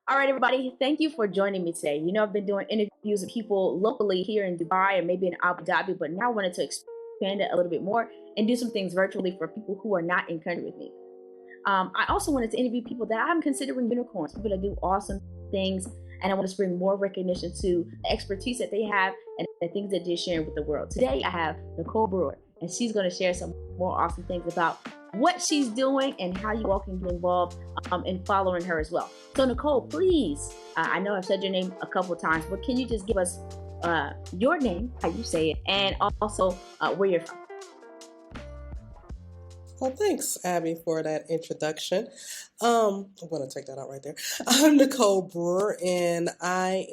All right, everybody, thank you for joining me today. I've been doing interviews with people locally here in Dubai and maybe in Abu Dhabi, but now I wanted to expand it a little bit more and do some things virtually for people who are not in country with me. I also wanted to interview people that I'm considering unicorns, people that do awesome things, and I want to bring more recognition to the expertise that they have and the things that they're sharing with the world. Today, I have Nicole Brewer, and she's going to share some more awesome things about what she's doing and how you all can get involved in following her as well. So, Nicole, please, I know I've said your name a couple of times, but can you just give us your name, how you say it, and also where you're from? Well, thanks, Abby, for that introduction. I'm going to take that out right there. I'm Nicole Brewer, and I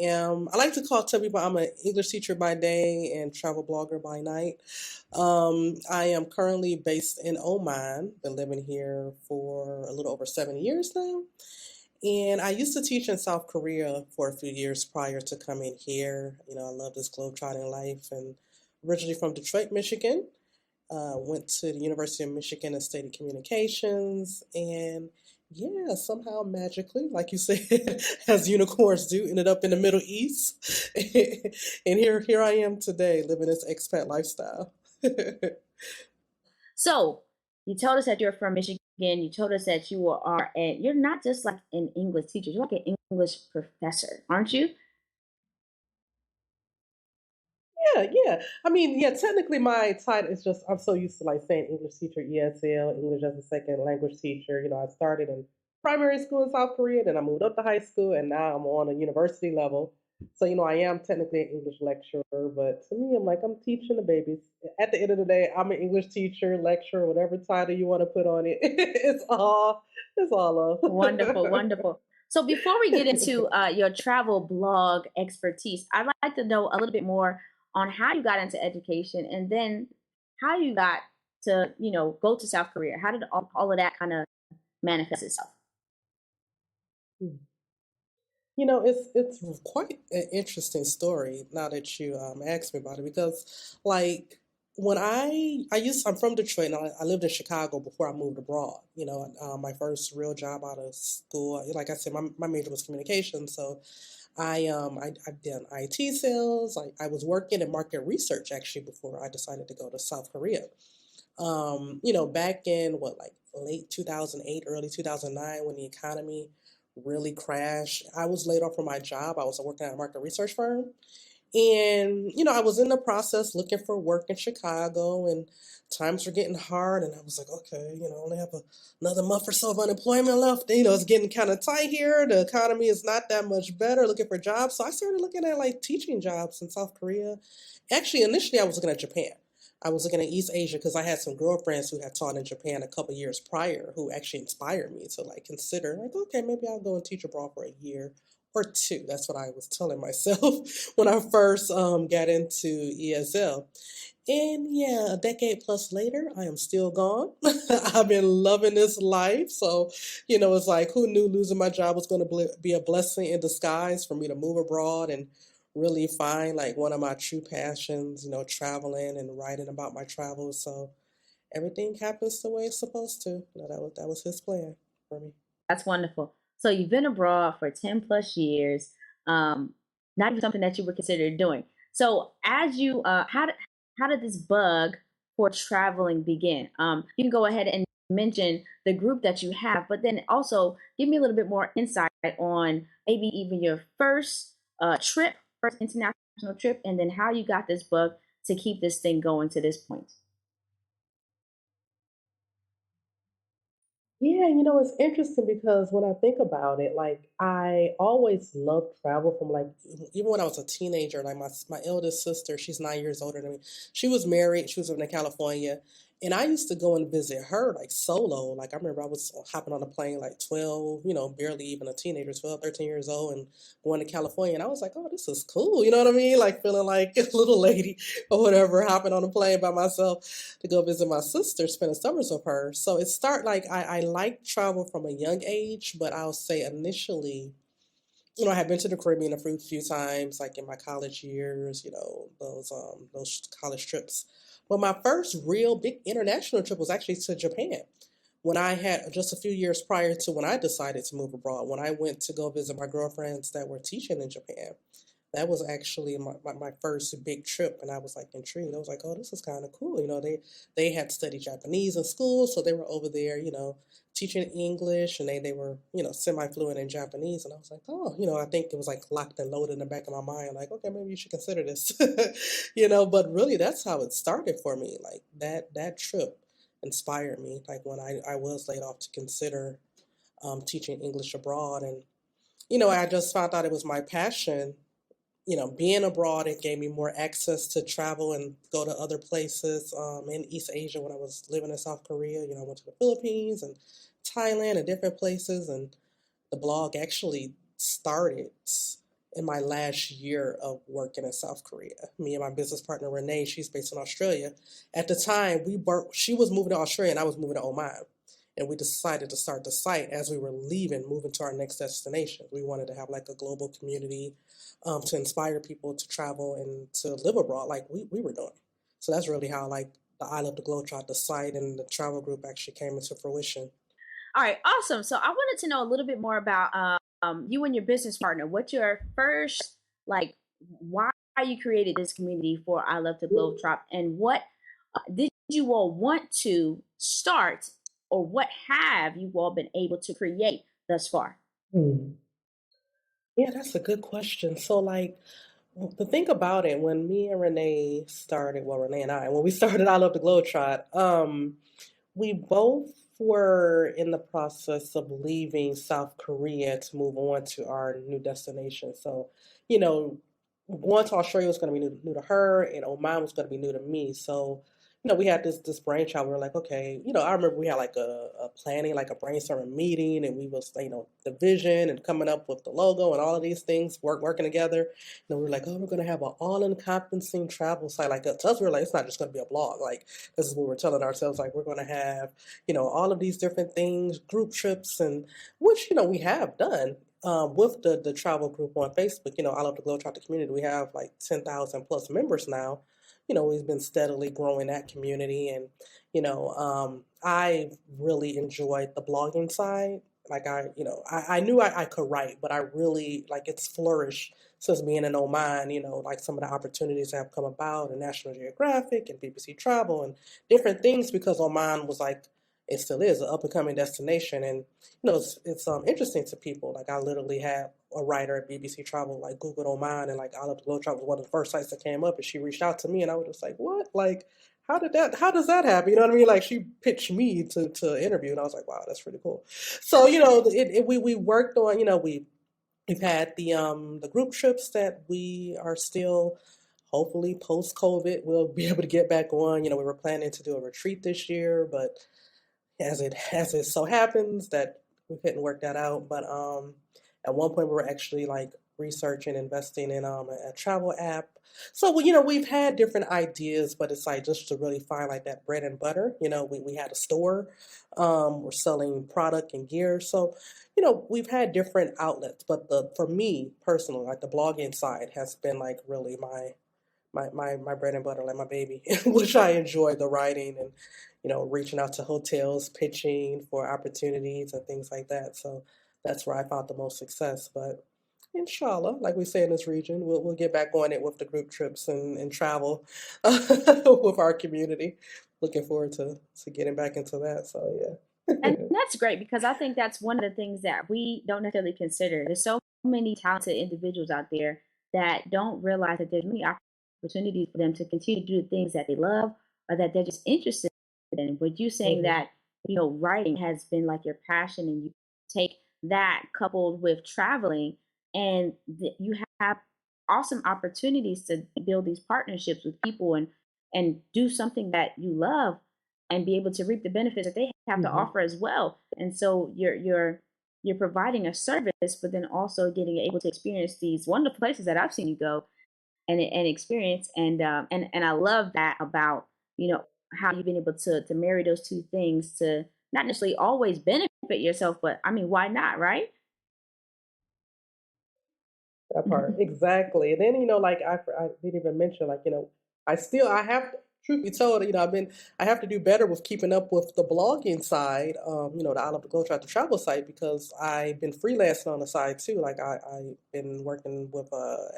like to tell people I'm an English teacher by day and travel blogger by night. I am currently based in Oman, been living here for a little over 7 years now. And I used to teach in South Korea for a few years prior to coming here. I love this globe trotting life and originally from Detroit, Michigan. Went to the University of Michigan and studied communications, and yeah, somehow magically, like you said, as unicorns do, ended up in the Middle East, and here I am today, living this expat lifestyle. So you told us that you're from Michigan. You told us that you're not just like an English teacher. You're like an English professor, aren't you? Yeah. I mean, yeah, technically my title is just, I'm so used to like saying English teacher, ESL, English as a second language teacher. I started in primary school in South Korea, then I moved up to high school, and now I'm on a university level. So, I am technically an English lecturer, but to me, I'm teaching the babies. At the end of the day, I'm an English teacher, lecturer, whatever title you want to put on it. It's all Wonderful, love. wonderful. So before we get into your travel blog expertise, I'd like to know a little bit more on how you got into education and then how you got to, go to South Korea. How did all of that kind of manifest itself? It's quite an interesting story now that you asked me about it because like when I'm from Detroit and I lived in Chicago before I moved abroad. My first real job out of school, like I said, my major was communication, so I've done IT sales. I was working in market research actually before I decided to go to South Korea. Back in what, like late 2008, early 2009, when the economy really crashed, I was laid off from my job. I was working at a market research firm. And, I was in the process looking for work in Chicago, and times were getting hard. And I was like, okay, I only have another month or so of unemployment left. It's getting kind of tight here. The economy is not that much better, looking for jobs. So I started looking at like teaching jobs in South Korea. Actually, initially, I was looking at Japan. I was looking at East Asia because I had some girlfriends who had taught in Japan a couple years prior who actually inspired me to like consider, like, okay, maybe I'll go and teach abroad for a year or two. That's what I was telling myself when I first got into ESL. And yeah, a decade plus later, I am still gone. I've been loving this life. So, it's like, who knew losing my job was going to be a blessing in disguise for me to move abroad and really find like one of my true passions, traveling and writing about my travels. So everything happens the way it's supposed to. That was his plan for me. That's wonderful. So you've been abroad for 10 plus years, um, not even something that you were considered doing. So how did this bug for traveling begin? You can go ahead and mention the group that you have, but then also give me a little bit more insight on maybe even your first international trip, and then how you got this bug to keep this thing going to this point. Yeah, it's interesting because when I think about it, like I always loved travel from like even when I was a teenager. Like my eldest sister, she's 9 years older than me. She was married. She was living in California, and I used to go and visit her like solo. Like I remember I was hopping on a plane like 12, barely even a teenager, 12, 13 years old, and going to California. And I was like, oh, this is cool. You know what I mean? Like feeling like a little lady or whatever, hopping on a plane by myself to go visit my sister, spending summers with her. So it start like I like travel from a young age, but I'll say initially, I had been to the Caribbean a few times, like in my college years, those college trips. But my first real big international trip was actually to Japan. when I had just a few years prior to when I decided to move abroad, when I went to go visit my girlfriends that were teaching in Japan, that was actually my first big trip, and I was like intrigued. I was like, oh, this is kind of cool. They had studied Japanese in school, so they were over there, teaching English, and they were, semi-fluent in Japanese. And I was like, oh, I think it was like locked and loaded in the back of my mind, like, okay, maybe you should consider this. But really that's how it started for me. Like that trip inspired me, like when I was laid off, to consider teaching English abroad. And I just found out it was my passion. Being abroad, it gave me more access to travel and go to other places in East Asia. When I was living in South Korea, I went to the Philippines and Thailand and different places. And the blog actually started in my last year of working in South Korea. Me and my business partner, Renee, she's based in Australia. At the time, she was moving to Australia and I was moving to Oman. And we decided to start the site as we were leaving, moving to our next destination. We wanted to have like a global community to inspire people to travel and to live abroad like we were doing. So that's really how like the I Love the Globe Trot, the site and the travel group actually came into fruition. All right, awesome. So I wanted to know a little bit more about you and your business partner. What's your first, like, why you created this community for I Love to Globe Trot, and what did you all want to start, or what have you all been able to create thus far? Hmm. Yeah, that's a good question. So, like, the thing about it, when me and Renee started, well, Renee and I, when we started I Love the Globetrot, we both were in the process of leaving South Korea to move on to our new destination. So, you know, going to Australia was going to be new to her, and Oman was going to be new to me. So, we had this brainchild. We were like, okay, I remember we had like a planning, like a brainstorming meeting, and we was, the vision and coming up with the logo and all of these things, working together. And we were like, oh, we're going to have an all-encompassing travel site. Like, to us, we were like, it's not just going to be a blog. Like, this is what we're telling ourselves. Like, we're going to have, all of these different things, group trips, and which, we have done with the travel group on Facebook. I Love the Globetrotter community. We have like 10,000 plus members now. We've been steadily growing that community. And, I really enjoyed the blogging side. Like I knew I could write, but I really like it's flourished since being in Oman, like some of the opportunities that have come about in National Geographic and BBC Travel and different things, because Oman was like, it still is an up and coming destination. And it's interesting to people. Like I literally had a writer at BBC Travel like Googled Oman, and like I Love to Globe Travel was one of the first sites that came up, and she reached out to me, and I was just like, what? Like, how does that happen? You know what I mean? Like she pitched me to interview, and I was like, wow, that's pretty cool. So we worked on, we've had the group trips that we are still, hopefully post COVID we'll be able to get back on. We were planning to do a retreat this year, but as it so happens that we couldn't work that out. But at one point we were actually like researching investing in a travel app. So we've had different ideas, but it's like just to really find like that bread and butter. We had a store, we're selling product and gear. So we've had different outlets, but the for me personally, like the blogging side has been like really my bread and butter, like my baby, which I enjoy the writing and, reaching out to hotels, pitching for opportunities and things like that. So that's where I found the most success. But inshallah, like we say in this region, we'll get back on it with the group trips and travel with our community. Looking forward to getting back into that. So yeah. And that's great, because I think that's one of the things that we don't necessarily consider. There's so many talented individuals out there that don't realize that there's many opportunities for them to continue to do the things that they love, or that they're just interested in. But you saying Mhm. that, writing has been like your passion, and you take that coupled with traveling, and you have awesome opportunities to build these partnerships with people, and do something that you love, and be able to reap the benefits that they have to Mhm. offer as well. And so you're providing a service, but then also getting able to experience these wonderful places that I've seen you go and experience. And I love that about, how you've been able to marry those two things, to not necessarily always benefit yourself, but I mean, why not, right? That part exactly. And then like I didn't even mention, like I have truth be told, I have to do better with keeping up with the blogging side, the I Love the Globe Trotter travel site, because I've been freelancing on the side too. Like I've been working with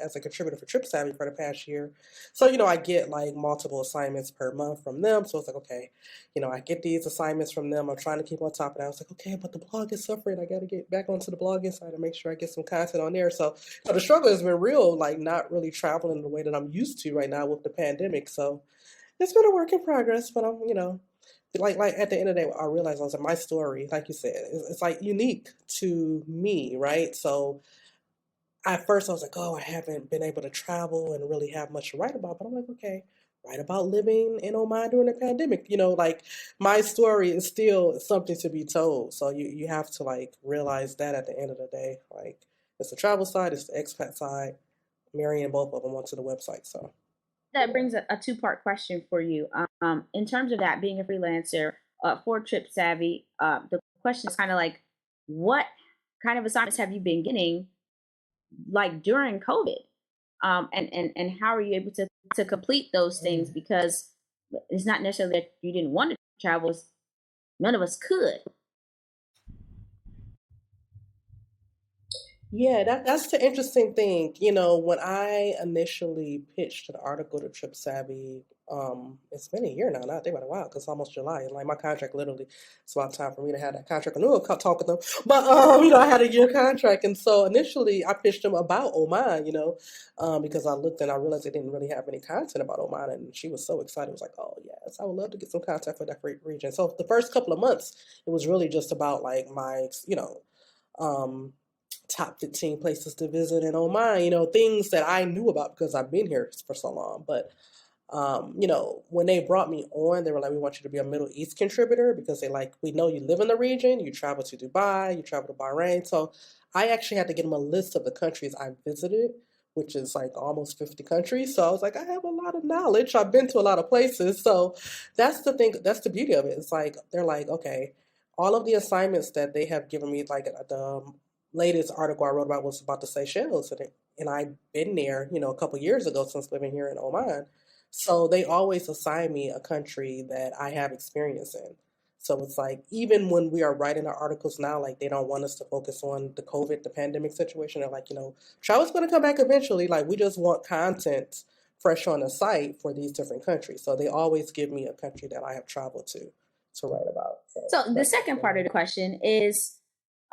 as a contributor for Tripsavvy for the past year. So, I get like multiple assignments per month from them. So it's like, okay, I get these assignments from them. I'm trying to keep on top of that. I was like, okay, but the blog is suffering. I got to get back onto the blogging side and make sure I get some content on there. So, the struggle has been real, like not really traveling the way that I'm used to right now with the pandemic. So, it's been a work in progress, but like at the end of the day, I realized, I was like, my story, like you said, it's like unique to me, right? So at first I was like, oh, I haven't been able to travel and really have much to write about, but I'm like, okay, write about living in Oman during the pandemic. Like my story is still something to be told. So you have to like realize that at the end of the day, like it's the travel side, it's the expat side, marrying both of them onto the website. So. That brings a two-part question for you. In terms of that, being a freelancer for Tripsavvy, the question is kind of like, what kind of assignments have you been getting, like during COVID, and how are you able to complete those things? Because it's not necessarily that you didn't want to travel; none of us could. Yeah, that's the interesting thing. When I initially pitched an article to Tripsavvy, it's been a year now. Not think about a while, because it's almost July, and like my contract literally, it's about time for me to have that contract. I knew I'll talk with them, but I had a year contract, and so initially I pitched them about Oman, because I looked and I realized they didn't really have any content about Oman, and she was so excited. I was like, oh yes, I would love to get some content for that region. So the first couple of months, it was really just about like my, um top 15 places to visit in Oman, things that I knew about because I've been here for so long. But, when they brought me on, they were like, we want you to be a Middle East contributor, because they like, we know you live in the region, you travel to Dubai, you travel to Bahrain. So I actually had to give them a list of the countries I visited, which is like almost 50 countries. So I was like, I have a lot of knowledge. I've been to a lot of places. So that's the thing. That's the beauty of it. It's like, they're like, okay, all of the assignments that they have given me, like the latest article I wrote about was about the Seychelles, and I've been there, a couple years ago since living here in Oman. So they always assign me a country that I have experience in. So it's like, even when we are writing our articles now, like they don't want us to focus on the COVID, the pandemic situation. They're like, travel's going to come back eventually. Like we just want content fresh on the site for these different countries. So they always give me a country that I have traveled to write about. So the second part of the question is,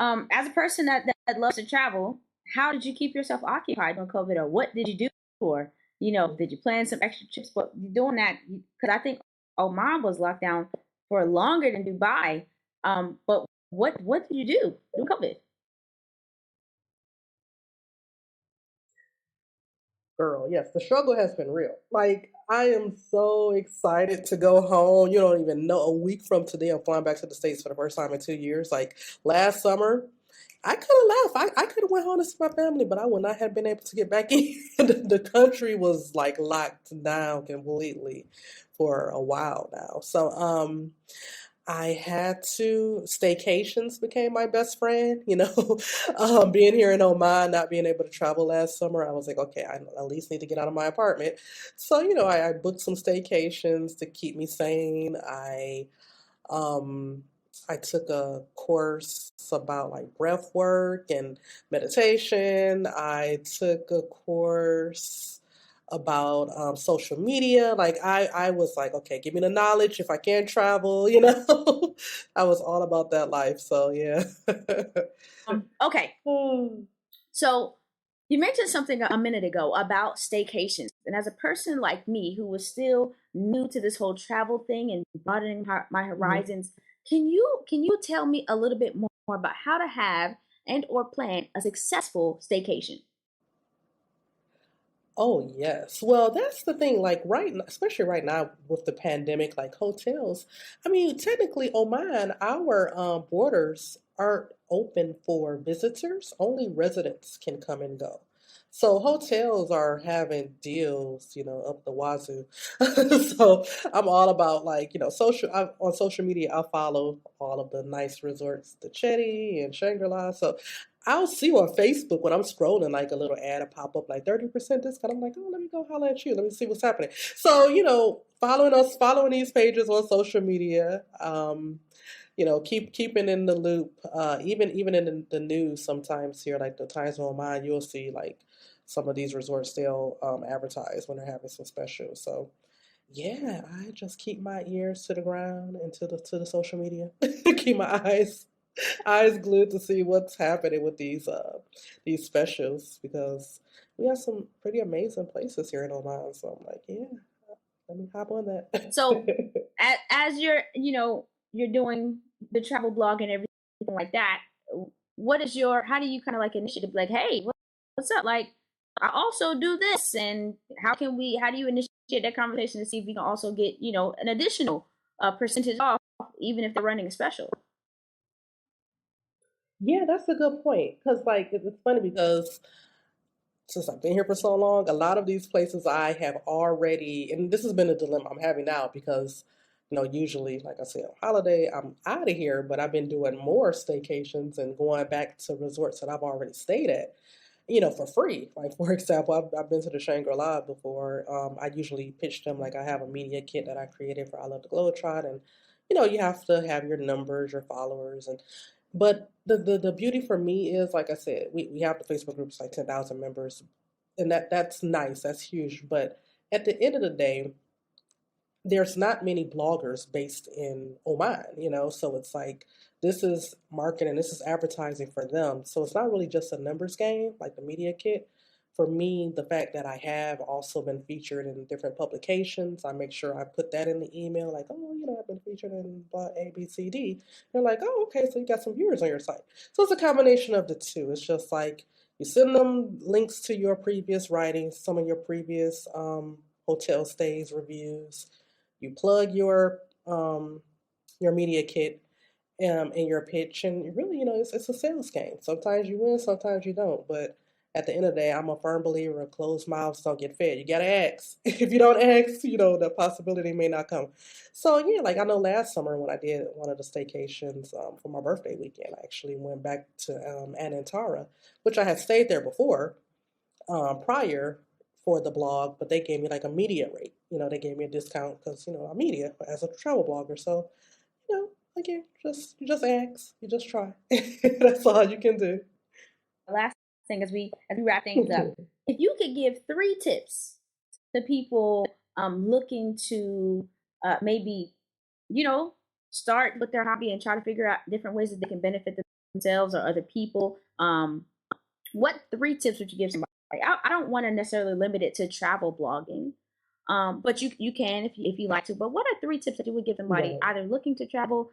as a person that loves to travel, how did you keep yourself occupied during COVID, or what did you do? Or, did you plan some extra trips? But doing that, because I think Oman was locked down for longer than Dubai. But what did you do during COVID? Girl, yes, the struggle has been real. Like, I am so excited to go home. You don't even know, a week from today, I'm flying back to the States for the first time in 2 years. Like, last summer, I could have left. I could have went home to see my family, but I would not have been able to get back in. The country was like locked down completely for a while now. So, I had to, staycations became my best friend, being here in Oman, not being able to travel last summer. I was like, okay, I at least need to get out of my apartment. So, I booked some staycations to keep me sane. Um, I took a course about like breath work and meditation. I took a course about social media. Like I was like, okay, give me the knowledge if I can travel, I was all about that life. So yeah. Okay, so you mentioned something a minute ago about staycations, and as a person like me who was still new to this whole travel thing and broadening my Mhm. horizons, can you tell me a little bit more about how to have and or plan a successful staycation? Oh, yes. Well, that's the thing. Like especially right now with the pandemic, like hotels. I mean, technically, Oman, our borders aren't open for visitors. Only residents can come and go. So hotels are having deals, up the wazoo. So I'm all about like, on social media, I follow all of the nice resorts, the Chetty and Shangri-La. So I'll see on Facebook when I'm scrolling like a little ad will pop up like 30% discount. I'm like, oh, let me go holler at you. Let me see what's happening. So, following these pages on social media, keeping in the loop. Even in the news sometimes here, like the Times Online, you'll see like some of these resorts they'll advertise when they're having some specials. So yeah, I just keep my ears to the ground and to the social media. Keep my eyes glued to see what's happening with these specials because we have some pretty amazing places here in Oman. So I'm like, yeah, let me hop on that. So as you're doing the travel blog and everything like that, what is your how do you kind of like initiative like, hey, what's up? Like, I also do this, and how do you initiate that conversation to see if you can also get an additional percentage off even if they're running a special? Yeah, that's a good point. Because like it's funny because since I've been here for so long, a lot of these places I have already, and this has been a dilemma I'm having now because, usually, like I said, on holiday, I'm out of here, but I've been doing more staycations and going back to resorts that I've already stayed at, for free. Like, for example, I've been to the Shangri-La before. I usually pitch them like I have a media kit that I created for I Love the Globe Trotter, and, you have to have your numbers, your followers, and but the beauty for me is, like I said, we have the Facebook groups like 10,000 members, and that's nice, that's huge. But at the end of the day, there's not many bloggers based in Oman, so it's like this is marketing, this is advertising for them. So it's not really just a numbers game like the media kit. For me, the fact that I have also been featured in different publications, I make sure I put that in the email, like, oh, I've been featured in blah ABCD. They're like, oh, okay, so you got some viewers on your site. So it's a combination of the two. It's just like you send them links to your previous writings, some of your previous hotel stays, reviews. You plug your media kit in your pitch, and really, it's a sales game. Sometimes you win, sometimes you don't. But at the end of the day, I'm a firm believer of closed mouths don't get fed. You gotta ask. If you don't ask, the possibility may not come. So yeah, like I know last summer when I did one of the staycations for my birthday weekend, I actually went back to Anantara, which I had stayed there before prior for the blog, but they gave me like a media rate. They gave me a discount because I'm media as a travel blogger. So again, you just ask, you just try. That's all you can do. The last thing as we wrap things up, if you could give 3 tips to people looking to maybe start with their hobby and try to figure out different ways that they can benefit themselves or other people, what 3 tips would you give somebody? I don't want to necessarily limit it to travel blogging, but you can if you like to. But what are 3 tips that you would give somebody Right. either looking to travel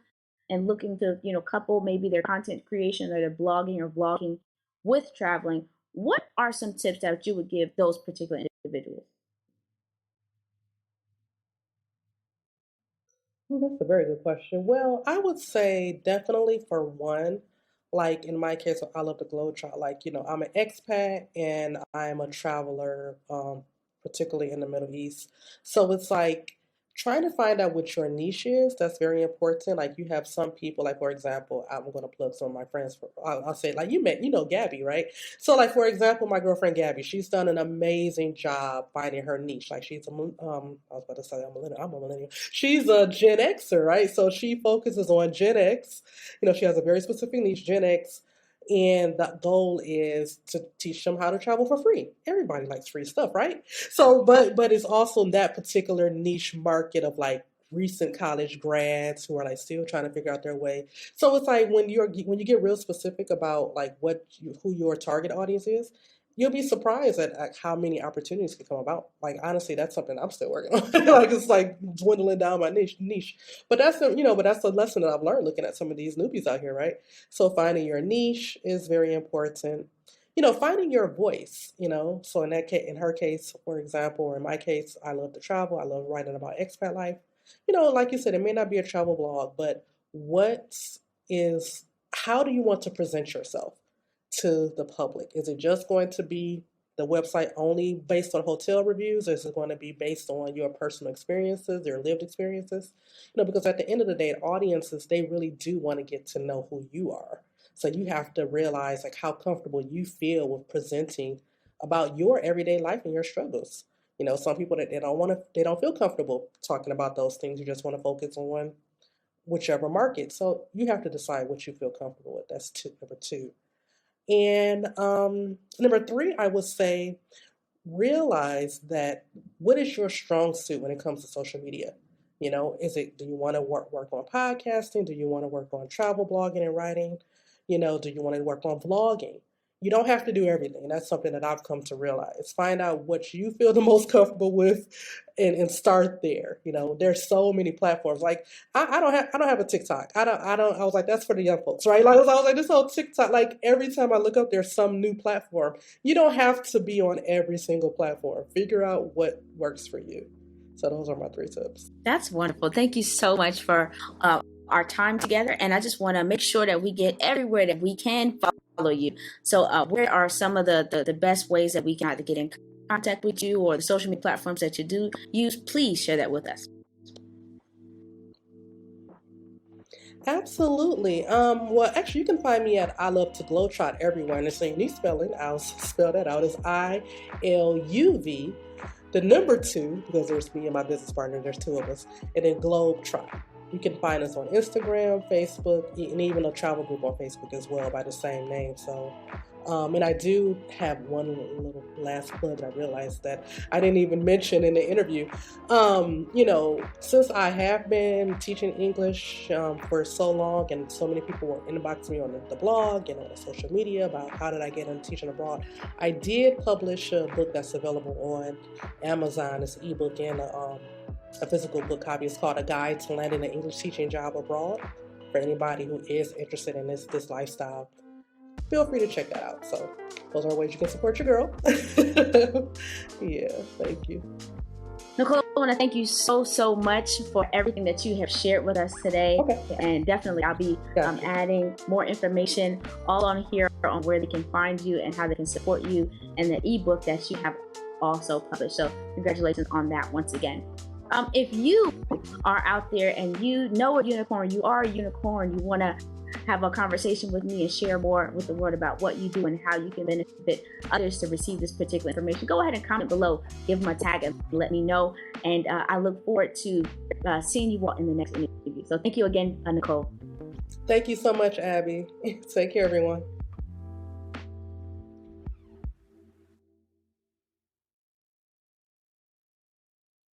and looking to couple maybe their content creation or their blogging or vlogging with traveling? What are some tips that you would give those particular individuals? Well, that's a very good question. Well, I would say definitely for one, like in my case, I love the globetrot. Like, I'm an expat and I'm a traveler, particularly in the Middle East. So it's like trying to find out what your niche is. That's very important. Like you have some people, like for example, I'm going to plug some of my friends. I'll say like you met, Gabby, right? So like for example, my girlfriend Gabby, she's done an amazing job finding her niche. Like she's I was about to say I'm a millennial. She's a Gen Xer, right? So she focuses on Gen X. She has a very specific niche, Gen X, and the goal is to teach them how to travel for free. Everybody likes free stuff, right? So, but it's also that particular niche market of like recent college grads who are like still trying to figure out their way. So it's like when you get real specific about like who your target audience is, you'll be surprised at like, how many opportunities can come about. Like honestly, that's something I'm still working on. Like it's like dwindling down my niche. But that's a lesson that I've learned looking at some of these newbies out here, right? So finding your niche is very important. Finding your voice. So in that case, in her case, for example, or in my case, I love to travel. I love writing about expat life. Like you said, it may not be a travel blog, but what is how do you want to present yourself to the public? Is it just going to be the website only based on hotel reviews, or is it going to be based on your personal experiences, your lived experiences? Because at the end of the day, audiences, they really do want to get to know who you are. So you have to realize like how comfortable you feel with presenting about your everyday life and your struggles. Some people that they don't feel comfortable talking about those things. You just want to focus on whichever market. So you have to decide what you feel comfortable with. That's number two. And number three, I would say realize that what is your strong suit when it comes to social media? Do you want to work on podcasting? Do you want to work on travel blogging and writing? Do you want to work on vlogging? You don't have to do everything. That's something that I've come to realize. Find out what you feel the most comfortable with and start there. There's so many platforms. Like I don't have a TikTok. I was like, that's for the young folks, right? Like I was like, this whole TikTok, like every time I look up there's some new platform. You don't have to be on every single platform. Figure out what works for you. So those are my 3 tips. That's wonderful. Thank you so much for our time together. And I just want to make sure that we get everywhere that we can follow you. So where are some of the best ways that we can either get in contact with you or the social media platforms that you do use? Please share that with us. Absolutely. Well, actually, you can find me at I Love to Globe Trot everywhere. And it's a unique spelling. I'll spell that out as ILUV, the number 2, because there's me and my business partner. There's 2 of us. And then Globe Trot. You can find us on Instagram, Facebook, and even a travel group on Facebook as well by the same name. So, and I do have one little last plug that I realized that I didn't even mention in the interview. Since I have been teaching English for so long, and so many people were inboxing me on the blog and on the social media about how did I get into teaching abroad, I did publish a book that's available on Amazon. It's an ebook and a physical book copy. It's called A Guide to Landing an English Teaching Job Abroad. For anybody who is interested in this lifestyle, feel free to check that out. So those are ways you can support your girl. Yeah, thank you. Nicole, I want to thank you so much for everything that you have shared with us today. Okay. And definitely I'll be adding more information all on here on where they can find you and how they can support you, and the ebook that you have also published. So congratulations on that once again. If you are out there and you know a unicorn, you are a unicorn, you want to have a conversation with me and share more with the world about what you do and how you can benefit others to receive this particular information, go ahead and comment below, give them a tag and let me know. And I look forward to seeing you all in the next interview. So thank you again, Nicole. Thank you so much, Abby. Take care, everyone.